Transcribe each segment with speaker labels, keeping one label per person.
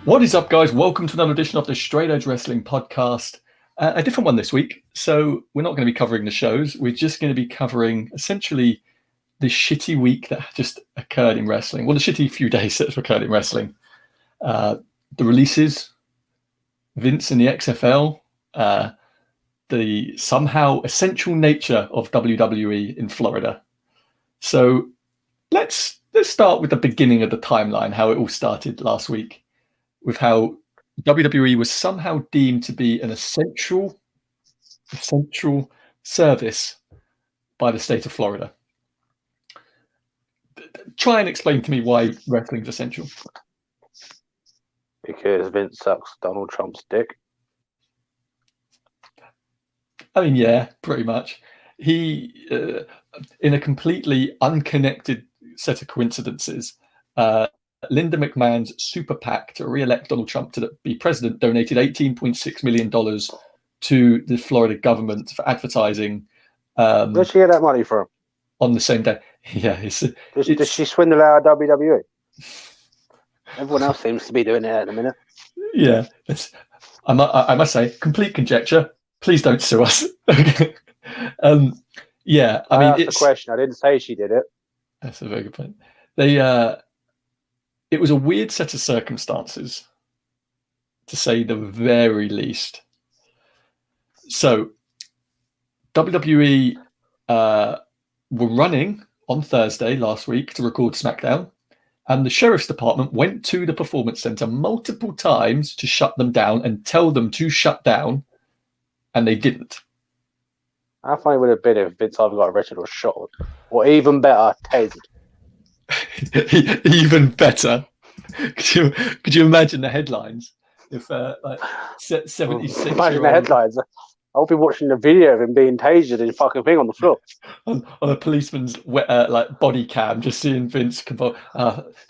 Speaker 1: What is up, guys? Welcome to another edition of the Straight Edge Wrestling Podcast. A different one this week. So we're not going to be covering the shows. We're just going to be covering essentially the shitty week that just occurred in wrestling. Well, the shitty few days that occurred in wrestling. The releases, Vince and the XFL, the somehow essential nature of WWE in Florida. So let's start with the beginning of the timeline, how it all started last week, with how WWE was somehow deemed to be an essential service by the state of Florida. Try and explain to me why wrestling is essential.
Speaker 2: Because Vince sucks Donald Trump's dick.
Speaker 1: I mean, yeah, pretty much. He, in a completely unconnected set of coincidences, Linda McMahon's super PAC to re-elect Donald Trump to be president donated $18.6 million to the Florida government for advertising.
Speaker 2: Where'd she get that money from?
Speaker 1: On the same day. Yeah.
Speaker 2: Does she swindle out of WWE? Everyone else seems to be doing it at the minute.
Speaker 1: Yeah. I must say, complete conjecture. Please don't sue us. Yeah. I mean,
Speaker 2: that's the question. I didn't say she did it.
Speaker 1: That's a very good point. It was a weird set of circumstances, to say the very least. So, WWE were running on Thursday last week to record SmackDown, and the Sheriff's Department went to the Performance Center multiple times to shut them down and tell them to shut down, and they didn't.
Speaker 2: How funny would it have been if Vince either got arrested or shot, or even better, tasered?
Speaker 1: Even better. Could you imagine the headlines if 76?
Speaker 2: Imagine the headlines. I'll be watching the video of him being tasered and fucking thing on the floor
Speaker 1: on a policeman's body cam, just seeing Vince. Do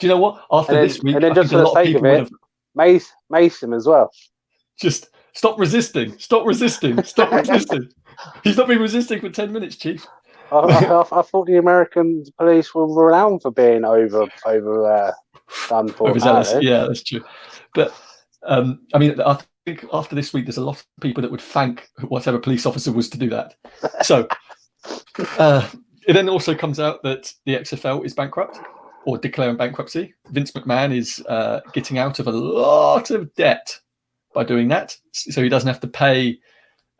Speaker 1: you know what? After this week,
Speaker 2: and then just for the sake of it, mace him as well.
Speaker 1: Just stop resisting. Stop resisting. Stop resisting. He's not been resisting for 10 minutes, Chief.
Speaker 2: I thought the American police were renowned for being over done for.
Speaker 1: Overzealous. Yeah, that's true. But I mean, I think after this week, there's a lot of people that would thank whatever police officer was to do that. So it then also comes out that the XFL is bankrupt or declaring bankruptcy. Vince McMahon is getting out of a lot of debt by doing that, so he doesn't have to pay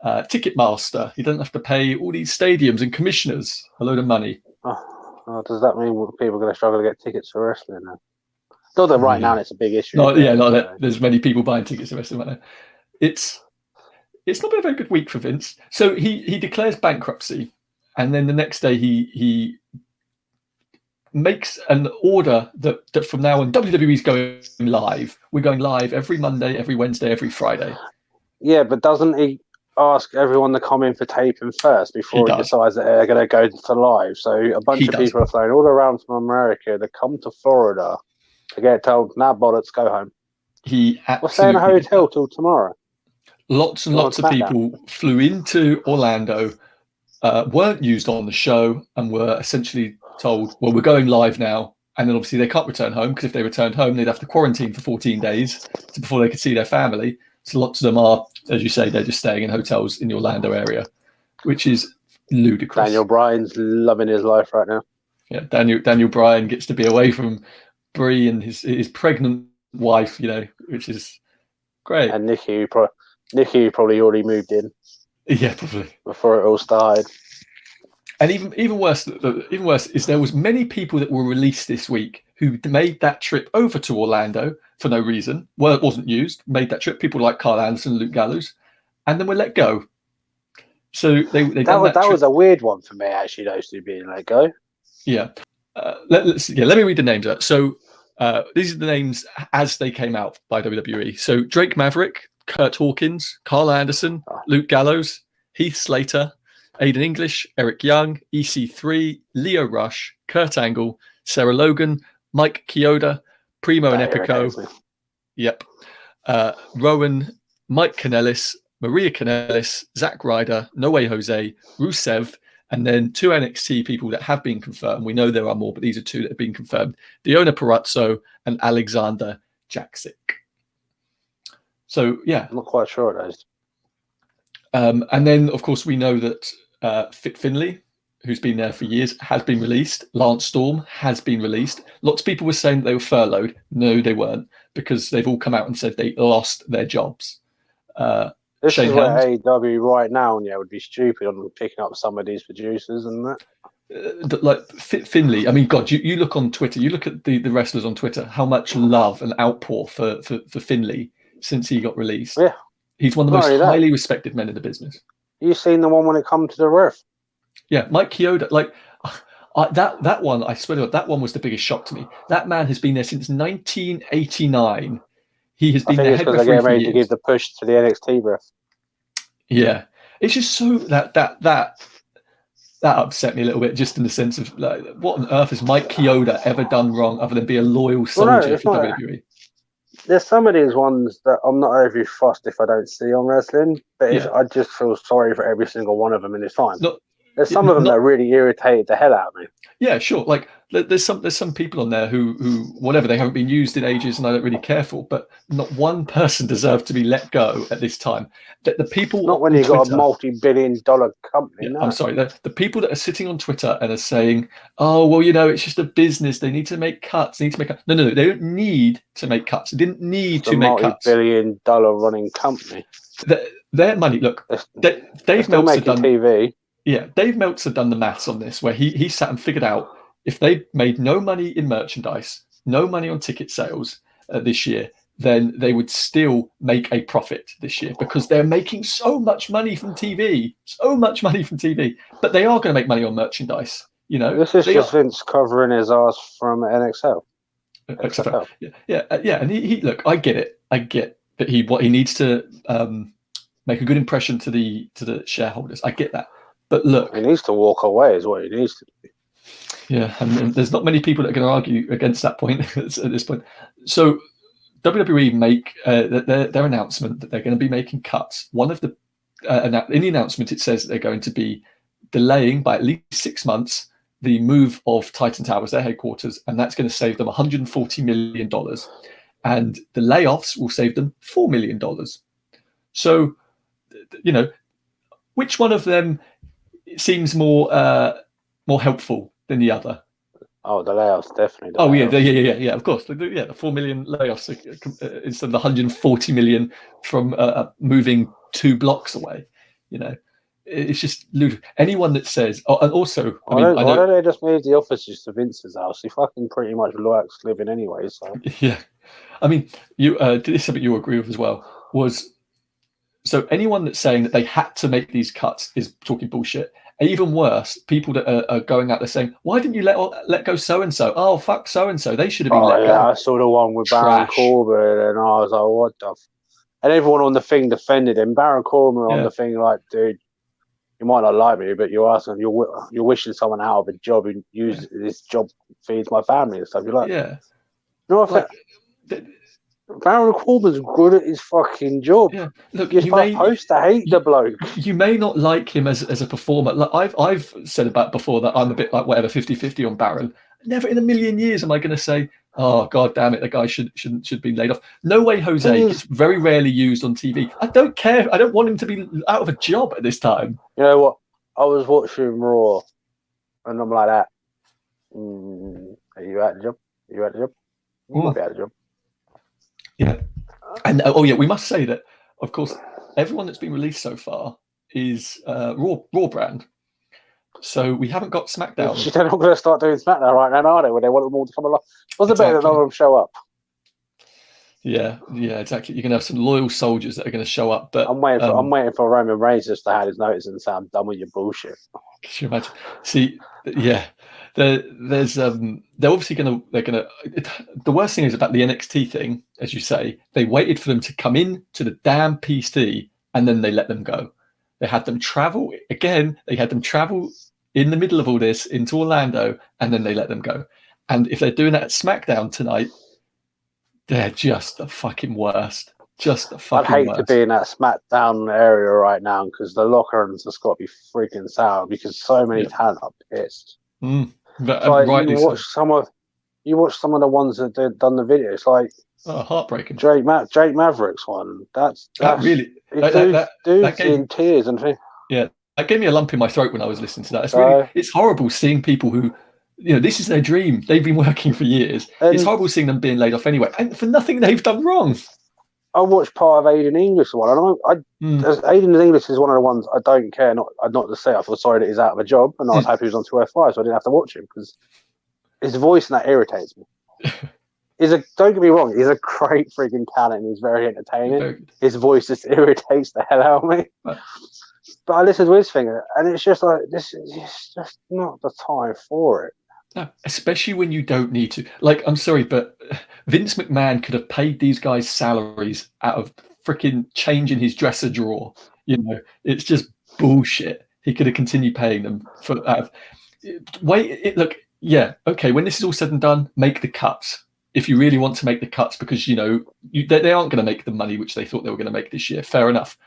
Speaker 1: Ticketmaster. He doesn't have to pay all these stadiums and commissioners a load of money.
Speaker 2: Does that mean people are going to struggle to get tickets for wrestling now? Not that right now it's a big issue.
Speaker 1: There's many people buying tickets for wrestling right now. It's not been a very good week for Vince. So he declares bankruptcy, and then the next day he makes an order that from now on WWE's going live. We're going live every Monday, every Wednesday, every Friday.
Speaker 2: Yeah, but doesn't he ask everyone to come in for taping first before he decides that they're going to go to live? So a bunch of people are flying all around from America to come to Florida to get told, "Nah, bollocks, go home." We'll stay in a hotel till tomorrow.
Speaker 1: Lots and lots of people flew into Orlando, weren't used on the show, and were essentially told, "Well, we're going live now." And then obviously they can't return home, because if they returned home, they'd have to quarantine for 14 days before they could see their family. So lots of them are, as you say, they're just staying in hotels in the Orlando area, which is ludicrous.
Speaker 2: Daniel Bryan's loving his life right now.
Speaker 1: Yeah, Daniel Bryan gets to be away from Brie and his pregnant wife, which is great.
Speaker 2: And Nikki probably already moved in.
Speaker 1: Yeah, probably
Speaker 2: before it all started.
Speaker 1: And even worse is there was many people that were released this week who made that trip over to Orlando for no reason. Well, it wasn't used. Made that trip. People like Carl Anderson, Luke Gallows, and then were let go. So they that
Speaker 2: was a weird one for me, actually. Those two being let go.
Speaker 1: Yeah. Let me read the names out. So these are the names as they came out by WWE. So Drake Maverick, Kurt Hawkins, Carl Anderson, Luke Gallows, Heath Slater, Aiden English, Eric Young, EC3, Leo Rush, Kurt Angle, Sarah Logan, Mike Chioda, Primo and Epico. Yep. Rowan, Mike Kanellis, Maria Kanellis, Zack Ryder, No Way Jose, Rusev, and then two NXT people that have been confirmed. We know there are more, but these are two that have been confirmed. Deonna Purrazzo and Alexander Jaksic. So yeah,
Speaker 2: I'm not quite sure it is.
Speaker 1: And then of course we know that Finley, who's been there for years, has been released. Lance Storm has been released. Lots of people were saying that they were furloughed. No, they weren't, because they've all come out and said they lost their jobs.
Speaker 2: This
Speaker 1: Shane
Speaker 2: is where
Speaker 1: Helms,
Speaker 2: AEW right now, would be stupid on picking up some of these producers and that.
Speaker 1: like Finley. I mean, God, you look on Twitter, you look at the wrestlers on Twitter, how much love and outpour for Finley since he got released.
Speaker 2: Yeah.
Speaker 1: He's one of the most highly respected men in the business.
Speaker 2: You seen the one when it comes to the ref?
Speaker 1: Yeah, Mike Chioda, like that one, I swear to God, that one was the biggest shock to me. That man has been there since 1989. He has been the head referee for years. I think it's because they're getting ready to
Speaker 2: give the push to the NXT ref.
Speaker 1: Yeah, it's just so that upset me a little bit, just in the sense of like, what on earth has Mike Chioda ever done wrong other than be a loyal soldier for WWE?
Speaker 2: There's some of these ones that I'm not overly fussed if I don't see on wrestling, but I just feel sorry for every single one of them in this time. There's some of them that really irritated the hell out of me.
Speaker 1: Yeah, sure. Like there's some people on there who whatever, they haven't been used in ages and I don't really care for, but not one person deserved to be let go at this time. That the people
Speaker 2: not when you've got a multi-billion-dollar company.
Speaker 1: Yeah,
Speaker 2: no.
Speaker 1: I'm sorry. The people that are sitting on Twitter and are saying, "Oh, well, it's just a business. They need to make cuts. They need to make cuts." No, they don't need to make cuts. They didn't need to make cuts.
Speaker 2: Multi-billion-dollar running company.
Speaker 1: Their money. Look, Dave Meltzer done
Speaker 2: TV.
Speaker 1: Yeah, Dave Meltzer done the maths on this, where he sat and figured out if they made no money in merchandise, no money on ticket sales this year, then they would still make a profit this year because they're making so much money from TV, but they are going to make money on merchandise.
Speaker 2: This is just Vince covering his ass from XFL.
Speaker 1: Yeah, and he look, I get that he needs to make a good impression to the shareholders. I get that. But look,
Speaker 2: he needs to walk away is what he needs to do.
Speaker 1: Yeah, and there's not many people that are going to argue against that point at this point. So WWE make their announcement that they're going to be making cuts. One of the in the announcement, it says they're going to be delaying by at least 6 months the move of Titan Towers, their headquarters, and that's going to save them $140 million. And the layoffs will save them $4 million. So, which one of them seems more helpful than the other?
Speaker 2: Oh, the layoffs, definitely.
Speaker 1: Yeah, of course. The 4 million layoffs instead of the 140 million from moving 2 blocks away. It's just ludicrous. Anyone that says, and also,
Speaker 2: why don't they just move the offices to Vince's house? He fucking pretty much likes living anyway. So
Speaker 1: yeah, I mean, this is something you agree with as well. So anyone that's saying that they had to make these cuts is talking bullshit. Even worse, people that are going out there saying, "Why didn't you let go so and so? Oh, fuck so and so. They should have been let go."
Speaker 2: I saw the one with Baron Corbin, and I was like, "What the?" And everyone on the thing defended him. Baron Corbin on the thing, like, dude, you might not like me, but you're asking, you're wishing someone out of a job who uses this job feeds my family and stuff. You're like, Baron Corbin's good at his fucking job.
Speaker 1: Yeah, look,
Speaker 2: you're supposed to hate the bloke.
Speaker 1: You may not like him as a performer. Like I've said about before that I'm a bit like 50-50 on Baron. Never in a million years am I going to say, "Oh, God damn it, the guy should be laid off." No way, Jose. It's very rarely used on TV. I don't care. I don't want him to be out of a job at this time.
Speaker 2: You know what? I was watching Raw, and I'm like that. Are you out of job? You might be out of job.
Speaker 1: Yeah, and we must say that, of course, everyone that's been released so far is Raw brand. So we haven't got SmackDown.
Speaker 2: They're not going to start doing SmackDown right now, are they? When they want them all to come along. What's the better that none of them show up?
Speaker 1: Yeah, exactly. You're going to have some loyal soldiers that are going to show up. But
Speaker 2: I'm waiting for Roman Reigns just to have his notice and say, "I'm done with your bullshit."
Speaker 1: Can you imagine? See, yeah. There's they're obviously the worst thing is about the NXT thing, as you say, they waited for them to come in to the damn PC and then they let them go. They had them travel again. They had them travel in the middle of all this into Orlando, and then they let them go. And if they're doing that at SmackDown tonight, they're just the fucking worst. Just the fucking worst.
Speaker 2: I'd hate to be in that SmackDown area right now because the locker rooms have got to be freaking sour because so many talent are pissed.
Speaker 1: But,
Speaker 2: like you watch some of the ones that they've done the videos. Like
Speaker 1: Oh, heartbreaking.
Speaker 2: Drake Maverick's one. That's
Speaker 1: really
Speaker 2: dude's in tears and things.
Speaker 1: Yeah, that gave me a lump in my throat when I was listening to that. It's horrible seeing people who, this is their dream. They've been working for years. It's horrible seeing them being laid off anyway, and for nothing they've done wrong.
Speaker 2: I watched part of Aiden English one, and Aiden English is one of the ones I don't care. Not to say I feel sorry that he's out of a job, and I was happy he was on 205, so I didn't have to watch him because his voice and that irritates me. Don't get me wrong, he's a great freaking talent and he's very entertaining. His voice just irritates the hell out of me. But I listened to his thing and it's just like, this is just not the time for it.
Speaker 1: No, especially when you don't need to. Like, I'm sorry, but Vince McMahon could have paid these guys salaries out of freaking changing his dresser drawer. It's just bullshit. He could have continued paying them for that. Look, yeah, okay, when this is all said and done, make the cuts. If you really want to make the cuts, because they aren't going to make the money which they thought they were going to make this year. Fair enough,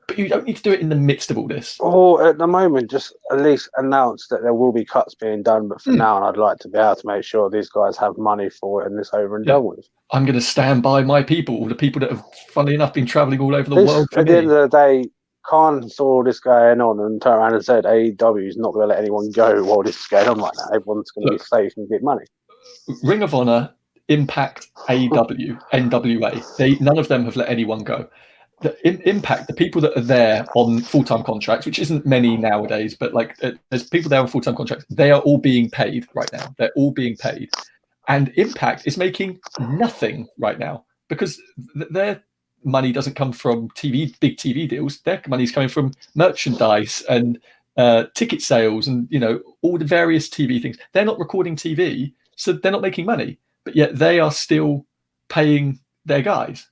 Speaker 1: but you don't need to do it in the midst of all this.
Speaker 2: Or at the moment, just at least announce that there will be cuts being done. But for now, I'd like to be able to make sure these guys have money for it and this over and done with.
Speaker 1: I'm going to stand by my people, the people that have, funnily enough, been traveling all over the world.
Speaker 2: At the end of the day, Khan saw all this going on and turned around and said AEW is not going to let anyone go while this is going on right now. Everyone's going to be safe and get money.
Speaker 1: Ring of Honor, Impact, AEW, NWA, none of them have let anyone go. The Impact, the people that are there on full-time contracts, which isn't many nowadays, but there's people there on full-time contracts, they are all being paid right now. They're all being paid. And Impact is making nothing right now because their money doesn't come from big TV deals. Their money is coming from merchandise and ticket sales and, all the various TV things. They're not recording TV, so they're not making money. But yet they are still paying their guys.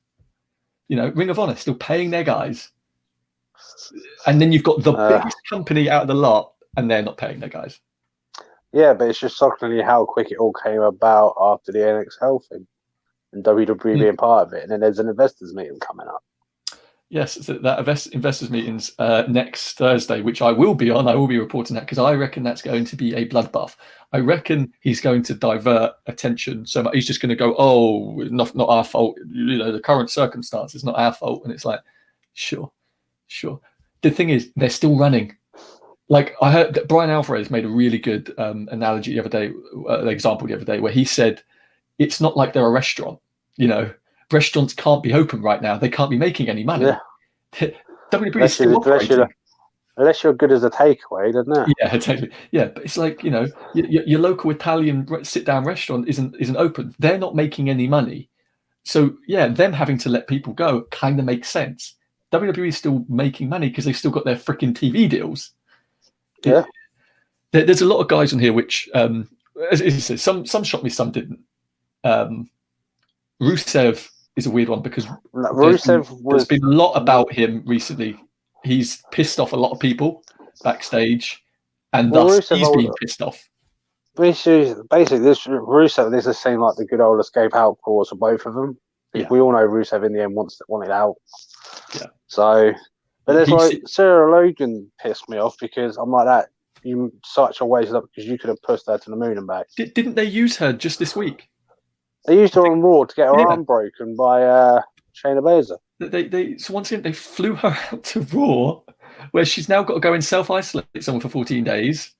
Speaker 1: Ring of Honor still paying their guys. And then you've got the biggest company out of the lot, and they're not paying their guys.
Speaker 2: Yeah, but it's just shockingly how quick it all came about after the NXL thing and WWE being part of it. And then there's an investors meeting coming up. Yes,
Speaker 1: that investors meeting's next Thursday, which I will be on. I will be reporting that because I reckon that's going to be a bloodbath. I reckon he's going to divert attention so much. He's just going to go, oh, not our fault. The current circumstances, not our fault. And it's like, sure. The thing is, they're still running. Like I heard that Brian Alvarez made a really good analogy the other day, example the other day, where he said, it's not like they're a restaurant, Restaurants can't be open right now. They can't be making any money. Yeah. WWE is still operating.
Speaker 2: Unless you're good as a takeaway, doesn't it?
Speaker 1: Yeah, totally. Yeah, but it's like, your local Italian sit-down restaurant isn't open. They're not making any money. So, yeah, them having to let people go kind of makes sense. WWE is still making money because they've still got their freaking TV deals.
Speaker 2: Yeah.
Speaker 1: There's a lot of guys on here which, as you said, some shocked me, some didn't. Rusev is a weird one because there's been a lot about him recently. He's pissed off a lot of people backstage, and thus he's been pissed off.
Speaker 2: Basically, this has seemed like the good old escape out clause for both of them. Yeah. We all know Rusev in the end wanted out.
Speaker 1: Yeah.
Speaker 2: So, but there's Sarah Logan pissed me off because I'm like that. You such a waste up because you could have pushed her to the moon and back.
Speaker 1: Didn't they use her just this week?
Speaker 2: They used her on Raw to get her arm broken by Shayna Baszler.
Speaker 1: So once again, they flew her out to Raw, where she's now got to go and self-isolate someone for 14 days.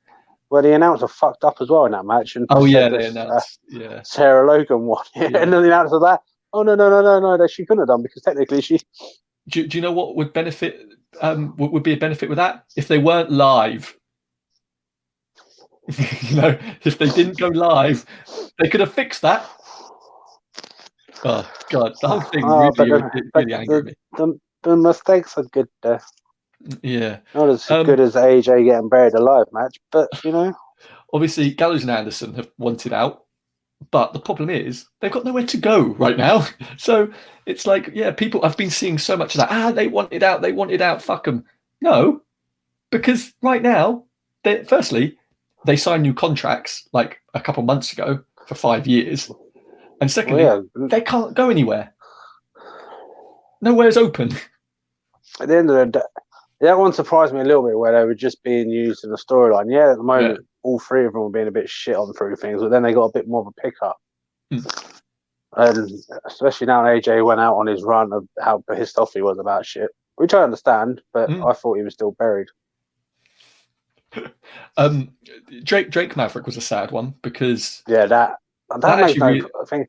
Speaker 2: Well, the announcer fucked up as well in that match. And
Speaker 1: they announced.
Speaker 2: Sarah Logan won. And then the announcer that, that she couldn't have done because technically she...
Speaker 1: Do you know what would benefit? Would be a benefit with that? If they weren't live. If they didn't go live, they could have fixed that. Oh God, the whole thing really angered me.
Speaker 2: The mistakes are good there.
Speaker 1: Yeah,
Speaker 2: not as good as AJ getting buried alive match, but
Speaker 1: obviously Gallows and Anderson have wanted out, but the problem is they've got nowhere to go right now. So it's like, people. I've been seeing so much of that. They wanted out. Fuck them. No, because right now, firstly, they signed new contracts like a couple months ago for 5 years. And secondly, they can't go anywhere. Nowhere's open.
Speaker 2: At the end of the day, that one surprised me a little bit where they were just being used in the storyline. Yeah, at the moment, all three of them were being a bit shit on through things, but then they got a bit more of a pickup. And especially now AJ went out on his run of how pissed off he was about shit, which I understand, but I thought he was still buried.
Speaker 1: Drake Maverick was a sad one because
Speaker 2: that makes no. I think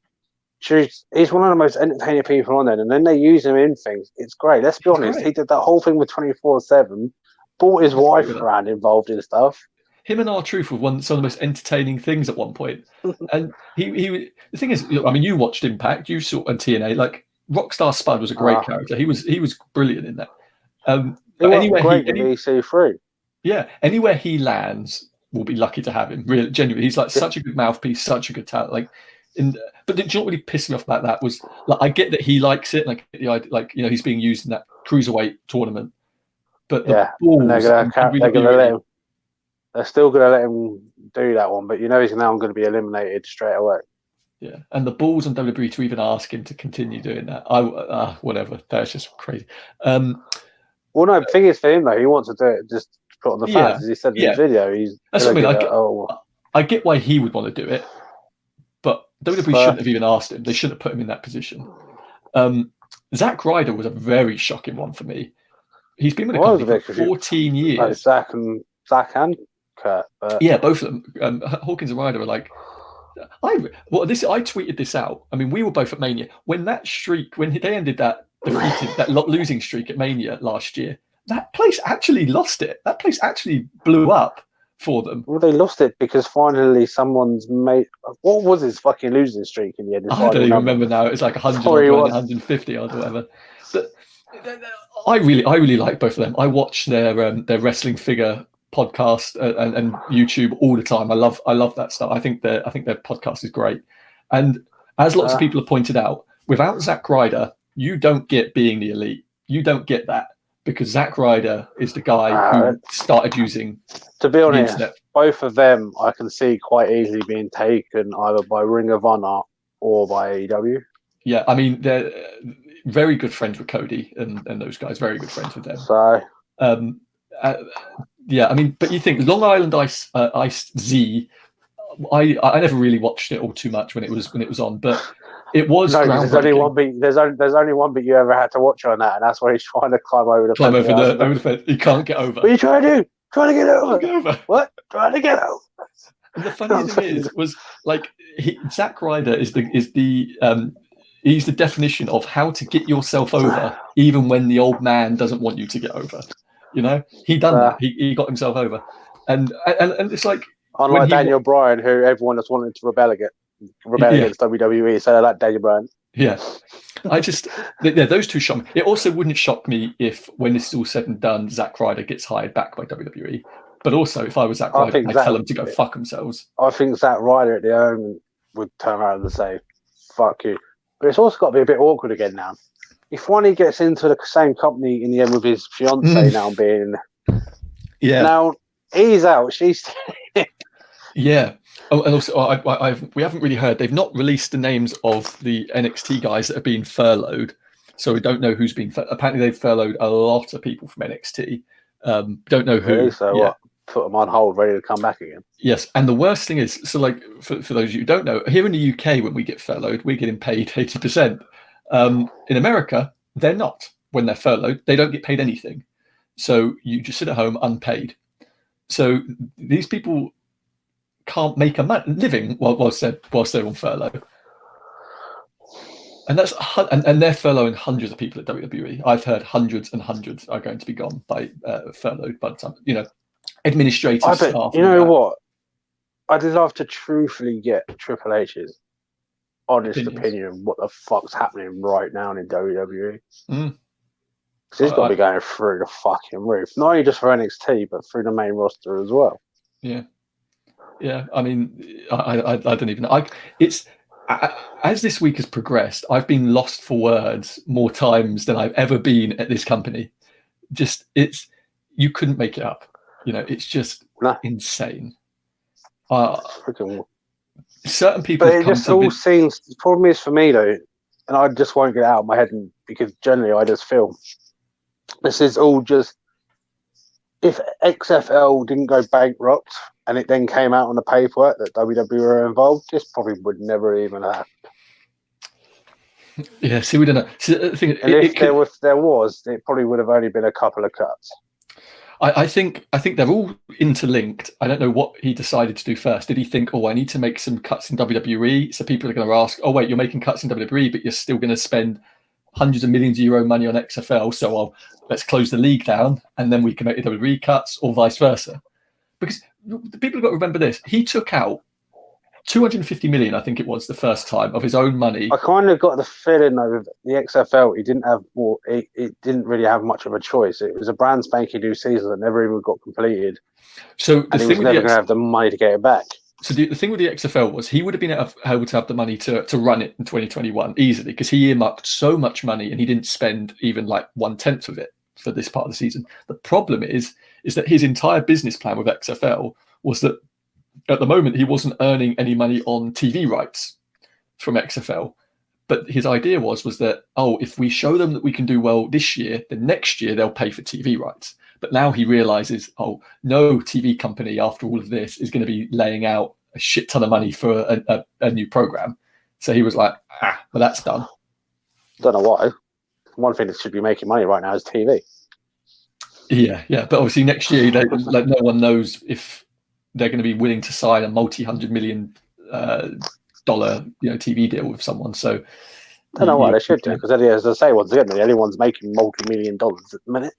Speaker 2: he's one of the most entertaining people on there, and then they use him in things. It's great. Let's be honest. Great. He did that whole thing with 24/7, brought his wife around involved in stuff.
Speaker 1: Him and R-Truth were some of the most entertaining things at one point. And he the thing is, I mean, you watched Impact, you saw on TNA. Like Rockstar Spud was a great character. He was brilliant in that.
Speaker 2: But anywhere great in EC3.
Speaker 1: Yeah, anywhere he lands, we'll be lucky to have him. Really, genuinely, he's like such a good mouthpiece, such a good talent. Like, but do you know what really pissed me off about that was, like, I get that he likes it, like the idea, like, you know, he's being used in that cruiserweight tournament, but the balls,
Speaker 2: they're still going to let him do that one, but you know he's now going to be eliminated straight away.
Speaker 1: Yeah, and the balls on WWE to even ask him to continue doing that, whatever. That's just crazy.
Speaker 2: Well, no, the thing is for him though, he wants to do it just to put on the fans. As he said in the video,
Speaker 1: that's what I mean. I get why he would want to do it, but WWE shouldn't have even asked him. They shouldn't have put him in that position. Zack Ryder was a very shocking one for me. He's been with the company for 14 years.
Speaker 2: Like Zack and Kurt.
Speaker 1: Yeah, both of them. Hawkins and Ryder were like, I tweeted this out. I mean, we were both at Mania when that streak, when they ended that losing streak at Mania last year. That place actually lost it. That place actually blew up for them.
Speaker 2: Well, they lost it because finally someone's made. What was his fucking losing streak in the end?
Speaker 1: I don't even remember now. It's like 100 or 150 or whatever. But I really like both of them. I watch their wrestling figure podcast and YouTube all the time. I love that stuff. I think their podcast is great. And as lots of people have pointed out, without Zack Ryder, you don't get being the elite. You don't get that because Zack Ryder is the guy who started using.
Speaker 2: To be honest, both of them I can see quite easily being taken either by Ring of Honor or by AEW.
Speaker 1: Yeah, I mean they're very good friends with Cody and those guys. Very good friends with them.
Speaker 2: So,
Speaker 1: yeah, I mean, but you think Long Island Ice Z? I never really watched it all too much when it was on, but it was.
Speaker 2: No, there's only one beat. There's only one beat you ever had to watch on that, and that's where he's trying to climb over the
Speaker 1: fence. He can't get over.
Speaker 2: What are you trying to do? Trying to get over. What? Trying to get over.
Speaker 1: And the funny thing was like Zack Ryder is the he's the definition of how to get yourself over, even when the old man doesn't want you to get over. You know, he done that. He got himself over, and it's like
Speaker 2: unlike Daniel Bryan, who everyone has wanted to rebel against WWE. So I like Daniel Bryan.
Speaker 1: Yeah, those two shock me. It also wouldn't shock me if, when this is all said and done, Zack Ryder gets hired back by WWE. But also, if I was Zack Ryder, I'd tell them to go fuck themselves.
Speaker 2: I think Zack Ryder at the moment would turn around and say, "Fuck you." But it's also got to be a bit awkward again now. If one he gets into the same company in the end with his fiance now being, now he's out, she's
Speaker 1: yeah. Oh, and also, we haven't really heard. They've not released the names of the NXT guys that have been furloughed, so we don't know who's been. Apparently, they've furloughed a lot of people from NXT. Don't know who.
Speaker 2: Really? So what? Put them on hold, ready to come back again.
Speaker 1: Yes, and the worst thing is, so like for those of you who don't know, here in the UK, when we get furloughed, we're getting paid 80%. In America, they're not. When they're furloughed, they don't get paid anything. So you just sit at home unpaid. So these people can't make a living whilst they're on furlough. And that's and they're furloughing hundreds of people at WWE. I've heard hundreds and hundreds are going to be gone by furloughed by the time, administrators. Staff.
Speaker 2: You know what? I'd love to truthfully get Triple H's honest opinion of what the fuck's happening right now in WWE. Because he's got to be going through the fucking roof. Not only just for NXT, but through the main roster as well.
Speaker 1: Yeah. Yeah. I mean, I don't even know. As this week has progressed, I've been lost for words more times than I've ever been at this company. You couldn't make it up. It's just insane. Certain people,
Speaker 2: but it just all seems. The problem is for me though, and I just won't get it out of my head, because generally I just feel this is all just. If XFL didn't go bankrupt and it then came out on the paperwork that WWE were involved, this probably would never even happen.
Speaker 1: Yeah, see, we don't know. See, the thing,
Speaker 2: and if there was, it probably would have only been a couple of cuts.
Speaker 1: I think they're all interlinked. I don't know what he decided to do first. Did he think, I need to make some cuts in WWE? So people are going to ask, wait, you're making cuts in WWE, but you're still going to spend hundreds of millions of euro money on XFL. So let's close the league down, and then we can make the WWE cuts, or vice versa. Because the people have got to remember this: he took out 250 million, I think it was, the first time, of his own money.
Speaker 2: I kind of got the feeling though with the XFL, he didn't have more. It didn't really have much of a choice. It was a brand spanking new season that never even got completed.
Speaker 1: So
Speaker 2: and he was never going to have the money to get it back.
Speaker 1: So the thing with the XFL was he would have been able to have the money to run it in 2021 easily, because he earmarked so much money and he didn't spend even like 1/10 of it for this part of the season. The problem is that his entire business plan with XFL was that at the moment he wasn't earning any money on TV rights from XFL. But his idea was that, if we show them that we can do well this year, then next year they'll pay for TV rights. But now he realizes, no TV company after all of this is going to be laying out a shit ton of money for a new program. So he was like, well, that's done.
Speaker 2: Don't know why. One thing that should be making money right now is TV.
Speaker 1: Yeah. But obviously next year, no one knows if they're going to be willing to sign a multi-$100 million dollar TV deal with someone. So
Speaker 2: I don't know why they should do, because as I say, once again, anyone's making multi-million dollars at the minute.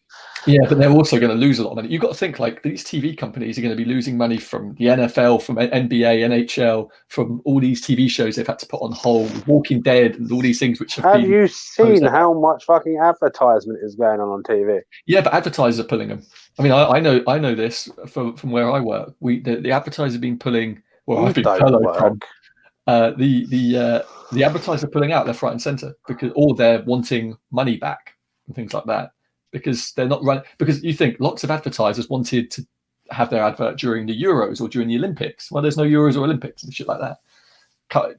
Speaker 1: Yeah, but they're also going to lose a lot of money. You've got to think, like, these TV companies are going to be losing money from the NFL, from NBA, NHL, from all these TV shows they've had to put on hold, Walking Dead, and all these things which have
Speaker 2: you seen how much fucking advertisement is going on TV?
Speaker 1: Yeah, but advertisers are pulling them. I mean, I know this from where I work. The advertisers have been pulling. Well, I've been furloughed from. The advertisers are pulling out left, right, and centre, or they're wanting money back and things like that, because they're not running. Because you think lots of advertisers wanted to have their advert during the Euros or during the Olympics. Well, there's no Euros or Olympics and shit like that.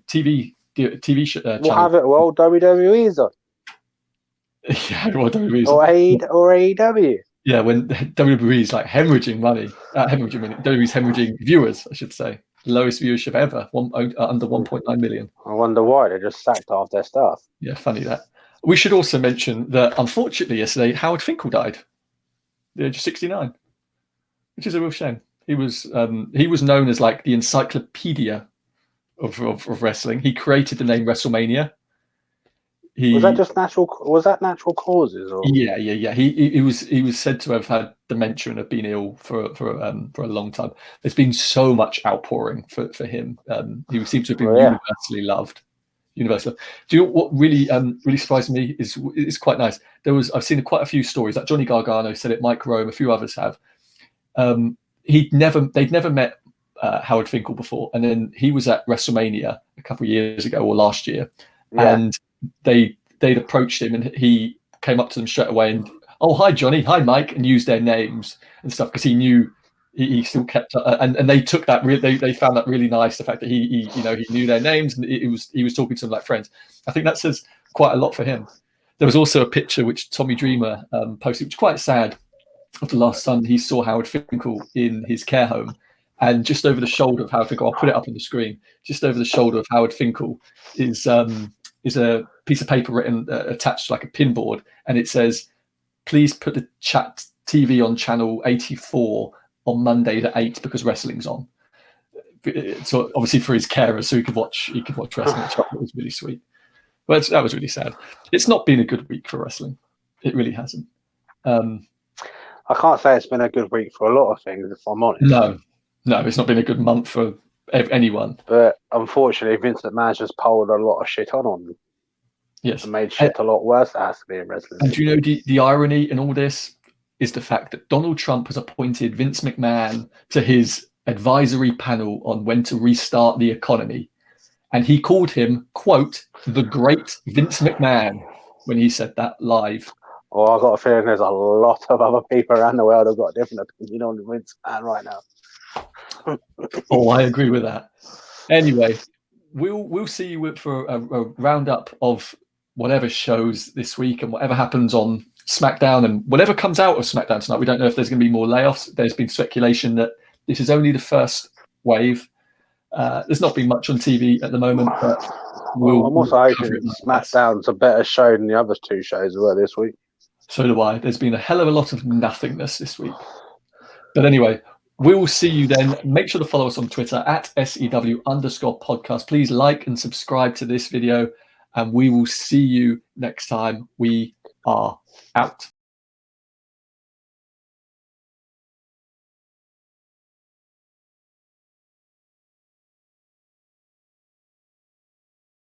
Speaker 1: TV channel.
Speaker 2: We'll have it. Well, WWE's on.
Speaker 1: Yeah, well, WWE's
Speaker 2: or AEW.
Speaker 1: Yeah, when WWE's like hemorrhaging money, WWE's hemorrhaging viewers, I should say. Lowest viewership ever, under 1.9 million.
Speaker 2: I wonder why they just sacked half their staff.
Speaker 1: Yeah, funny that. We should also mention that unfortunately yesterday Howard Finkel died, at the age of 69, which is a real shame. He was known as like the encyclopedia of wrestling. He created the name WrestleMania.
Speaker 2: Was that just natural? Was that natural causes? Or?
Speaker 1: Yeah. He was said to have had dementia and have been ill for a long time. There's been so much outpouring for him. He seems to have been universally loved. Do you know what really surprised me is quite nice? I've seen quite a few stories. Like Johnny Gargano said it, Mike Rome, a few others have. They'd never met Howard Finkel before, and then he was at WrestleMania a couple of years ago or last year, and they'd approached him, and he came up to them straight away and, hi Johnny, hi Mike, and used their names and stuff, because he knew he still kept and they took that they found that really nice, the fact that he knew their names, and he was talking to them like friends. I think that says quite a lot for him. There was also a picture which Tommy Dreamer posted, which was quite sad, of the last time he saw Howard Finkel in his care home, and just over the shoulder of Howard Finkel, I'll put it up on the screen, just over the shoulder of Howard Finkel is a piece of paper written attached to like a pinboard, and it says, "Please put the chat TV on channel 84 on Monday the 8th because wrestling's on." So obviously for his carers, so he could watch wrestling. It was really sweet. But that was really sad. It's not been a good week for wrestling. It really hasn't.
Speaker 2: I can't say it's been a good week for a lot of things, if I'm honest.
Speaker 1: No, it's not been a good month for anyone.
Speaker 2: But unfortunately, Vince McMahon just pulled a lot of shit on them.
Speaker 1: Yes.
Speaker 2: And made shit a lot worse, that has to be in wrestling.
Speaker 1: And do you know the irony in all this is the fact that Donald Trump has appointed Vince McMahon to his advisory panel on when to restart the economy. And he called him, quote, the great Vince McMahon, when he said that live.
Speaker 2: Oh, I've got a feeling there's a lot of other people around the world who've got a different opinion on Vince McMahon right now.
Speaker 1: I agree with that. Anyway, we'll see you for a roundup of whatever shows this week and whatever happens on SmackDown and whatever comes out of SmackDown tonight. We don't know if there's going to be more layoffs. There's been speculation that this is only the first wave. There's not been much on TV at the moment, but
Speaker 2: I'm also hoping SmackDown's a better show than the other two shows were this week.
Speaker 1: So do I. There's been a hell of a lot of nothingness this week. But anyway, we will see you then. Make sure to follow us on Twitter at @SEW_podcast. Please like and subscribe to this video, and we will see you next time. We are out.